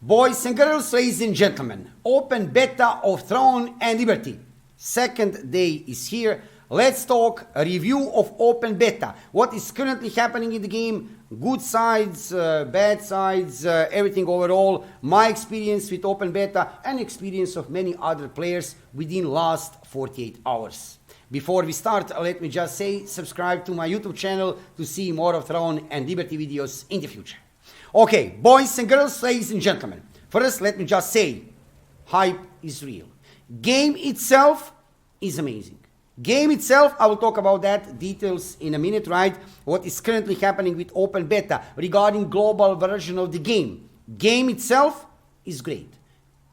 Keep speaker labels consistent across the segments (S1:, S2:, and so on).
S1: Boys and girls, ladies and gentlemen, open beta of Throne and Liberty. Second day is here. Let's talk a review of open beta. What is currently happening in the game, good sides, bad sides, everything overall, my experience with open beta and experience of many other players within last 48 hours. Before we start, let me just say, subscribe to my YouTube channel to see more of Throne and Liberty videos in the future. Okay, boys and girls, ladies and gentlemen, first let me just say, hype is real. Game itself is amazing. Game itself, I will talk about that, details in a minute, right? What is currently happening with open beta regarding global version of the game. Game itself is great.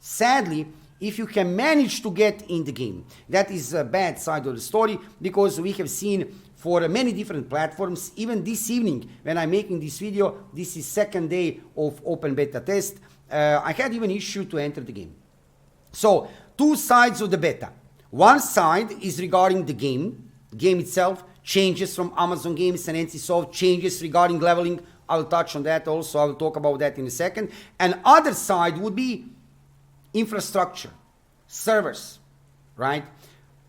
S1: Sadly, if you can manage to get in the game, that is a bad side of the story, because we have seen for many different platforms, even this evening when I'm making this video, this is second day of open beta test, I had even issue to enter the game. So, two sides of the beta. One side is regarding the game itself, changes from Amazon Games and NCSoft, changes regarding leveling. I'll touch on that also, I will talk about that in a second. And other side would be infrastructure, servers, right?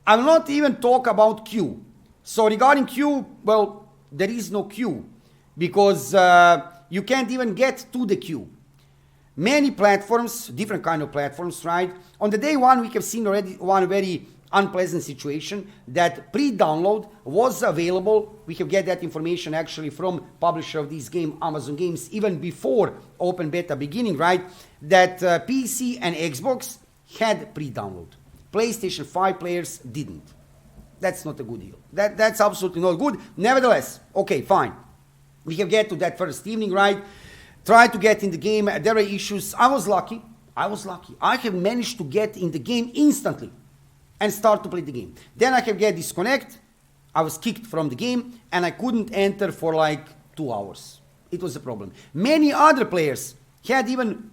S1: I will not even talk about queue. So regarding queue, well, there is no queue because you can't even get to the queue. Many platforms, different kind of platforms, right? On the day one, we have seen already one very unpleasant situation that pre-download was available. We have get that information actually from publisher of this game, Amazon Games, even before open beta beginning, right? That PC and Xbox had pre-download. PlayStation 5 players didn't. That's not a good deal. That's absolutely not good. Nevertheless, okay, fine. We have get to that first evening, right? Try to get in the game. There are issues. I was lucky. I have managed to get in the game instantly and start to play the game. Then I have get disconnect. I was kicked from the game and I couldn't enter for like 2 hours. It was a problem. Many other players had even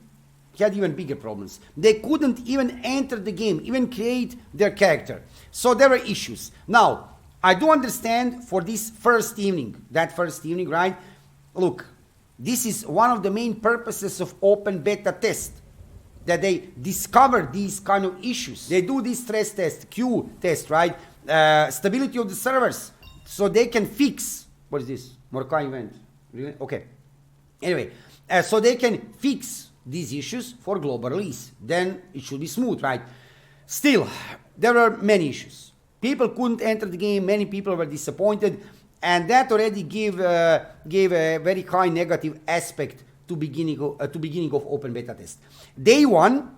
S1: bigger problems. They couldn't even enter the game, even create their character. So there were issues. Now, I do understand for this first evening, right? Look, this is one of the main purposes of open beta test, that they discover these kind of issues. They do this stress test, Q test, right? Stability of the servers, so they can fix, what is this? Morkai event, really? Okay. Anyway, so they can fix these issues for global release. Then it should be smooth, right? Still, there are many issues. People couldn't enter the game, many people were disappointed, and that already gave a very high negative aspect to beginning of open beta test. Day one,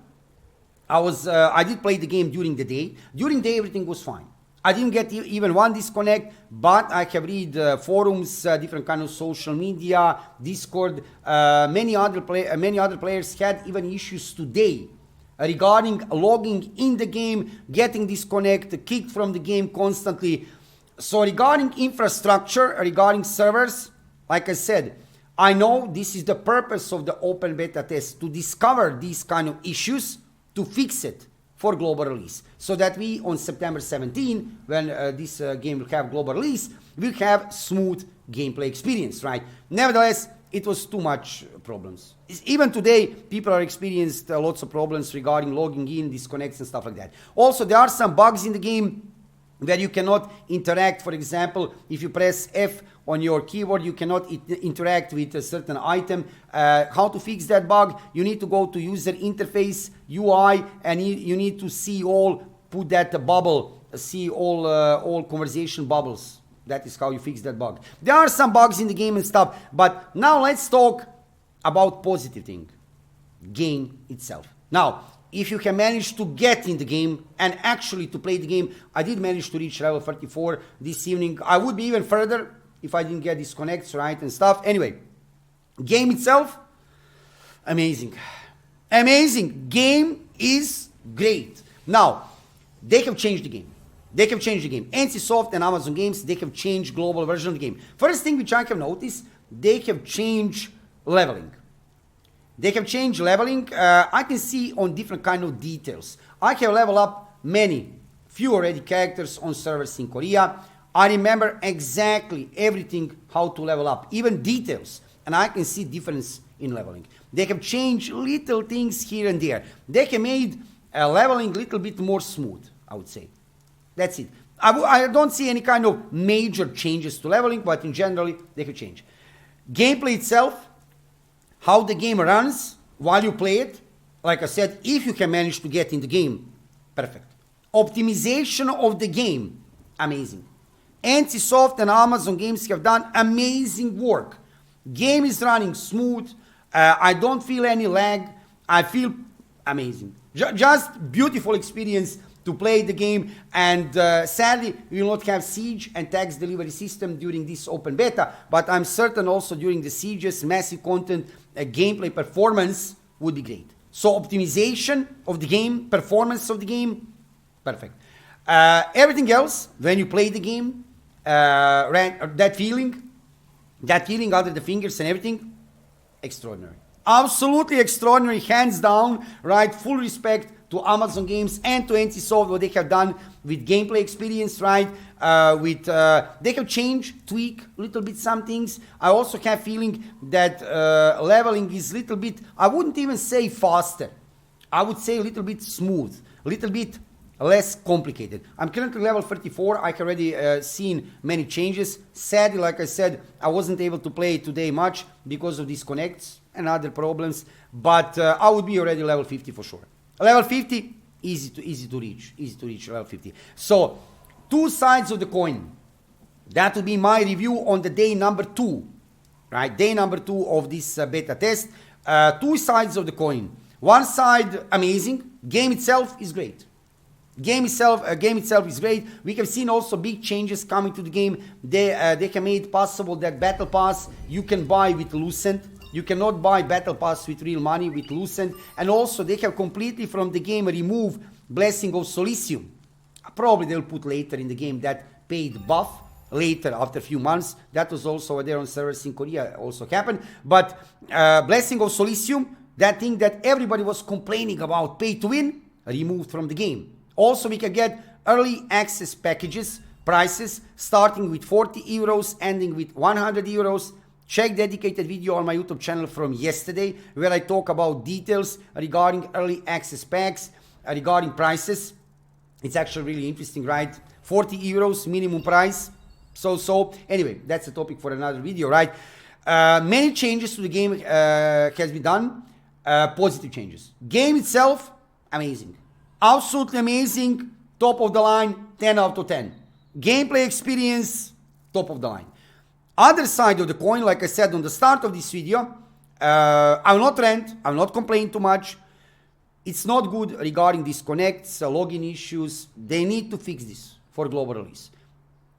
S1: I did play the game during the day. During the day, everything was fine. I didn't get even one disconnect, but I have read forums, different kind of social media, Discord. Many other players had even issues today regarding logging in the game, getting disconnected, kicked from the game constantly. So regarding infrastructure, regarding servers, like I said, I know this is the purpose of the open beta test, to discover these kind of issues, to fix it for global release, so that we on September 17, when this game will have global release, we'll have smooth gameplay experience, right? Nevertheless, it was too much problems. Even today, people are experienced lots of problems regarding logging in, disconnects and stuff like that. Also, there are some bugs in the game where you cannot interact. For example, if you press F on your keyboard, you cannot interact with a certain item. How to fix that bug? You need to go to user interface, UI, and you need to see all, put that bubble, see all conversation bubbles. That is how you fix that bug. There are some bugs in the game and stuff, but now let's talk about positive thing, game itself. Now, if you can manage to get in the game and actually to play the game, I did manage to reach level 34 this evening. I would be even further if I didn't get disconnects, right, and stuff. Anyway, game itself, amazing. Amazing. Game is great. Now, they have changed the game. NCSoft and Amazon Games, they have changed global version of the game. First thing which I have noticed, they have changed leveling. I can see on different kind of details. I have leveled up few already characters on servers in Korea. I remember exactly everything, how to level up, even details. And I can see difference in leveling. They have changed little things here and there. They have made leveling a little bit more smooth, I would say. That's it. I don't see any kind of major changes to leveling, but in general, they have changed. Gameplay itself, how the game runs while you play it, like I said, if you can manage to get in the game, perfect. Optimization of the game, amazing. NCSoft and Amazon Games have done amazing work. Game is running smooth. I don't feel any lag. I feel amazing. Just beautiful experience to play the game. And sadly, we will not have Siege and tax delivery system during this open beta. But I'm certain also during the Sieges, massive content, gameplay performance would be great. So optimization of the game, performance of the game, perfect. Everything else, when you play the game, that feeling under the fingers and everything, extraordinary. Absolutely extraordinary, hands down, right? Full respect to Amazon Games and to NCSoft, what they have done with gameplay experience, right? They have changed, tweak a little bit some things. I also have feeling that leveling is a little bit, I wouldn't even say faster. I would say a little bit smooth, a little bit less complicated. I'm currently level 34. I have already seen many changes. Sadly, like I said, I wasn't able to play today much because of disconnects and other problems, but I would be already level 50 for sure. Level 50, easy to reach level 50. So, two sides of the coin. That will be my review on the day number 2, right? Day number 2 of this beta test. Two sides of the coin. One side, amazing. Game itself is great. Game itself is great. We have seen also big changes coming to the game. They have made possible that Battle Pass you can buy with Lucent. You cannot buy Battle Pass with real money, with Lucent. And also they have completely from the game removed Blessing of Solicium. Probably they'll put later in the game that paid buff later after a few months. That was also there on servers in Korea also happened. But Blessing of Solicium, that thing that everybody was complaining about, pay to win, removed from the game. Also, we can get early access packages, prices, starting with 40 euros, ending with 100 euros. Check dedicated video on my YouTube channel from yesterday, where I talk about details regarding early access packs, regarding prices. It's actually really interesting, right? 40 euros minimum price. So, anyway, that's a topic for another video, right? Many changes to the game has been done. Positive changes. Game itself, amazing. Absolutely amazing, top of the line, 10 out of 10. Gameplay experience, top of the line. Other side of the coin, like I said on the start of this video, I will not rant, I will not complain too much. It's not good regarding disconnects, login issues. They need to fix this for global release.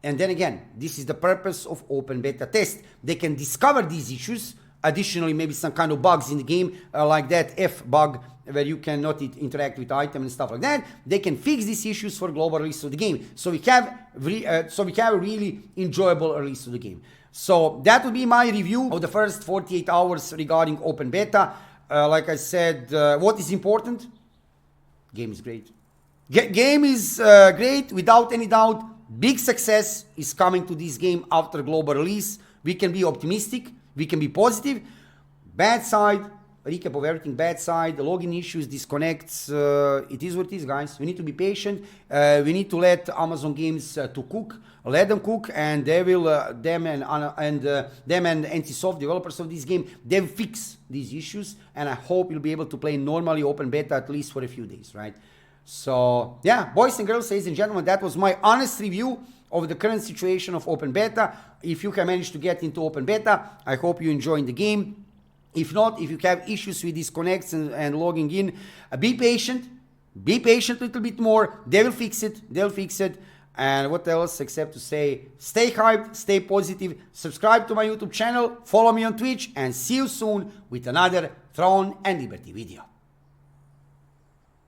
S1: And then again, this is the purpose of open beta test. They can discover these issues. Additionally, maybe some kind of bugs in the game, like that F bug, where you cannot interact with items and stuff like that. They can fix these issues for global release of the game. So we have a really enjoyable release of the game. So that will be my review of the first 48 hours regarding open beta. Like I said, what is important? Game is great. Game is great, without any doubt. Big success is coming to this game after global release. We can be optimistic. We can be positive. Bad side, recap of everything. Bad side, login issues, disconnects. It is what it is, guys. We need to be patient. We need to let Amazon Games to cook. Let them cook, and they will. Them and NCSoft, developers of this game, they will fix these issues. And I hope you'll be able to play normally open beta at least for a few days, right? So yeah, boys and girls, ladies and gentlemen, that was my honest review of the current situation of open beta. If you have managed to get into open beta, I hope you enjoying the game. If not, if you have issues with disconnects and logging in, be patient a little bit more. They will fix it. They'll fix it. And what else except to say, stay hyped, stay positive, subscribe to my YouTube channel, follow me on Twitch, and see you soon with another Throne and Liberty video.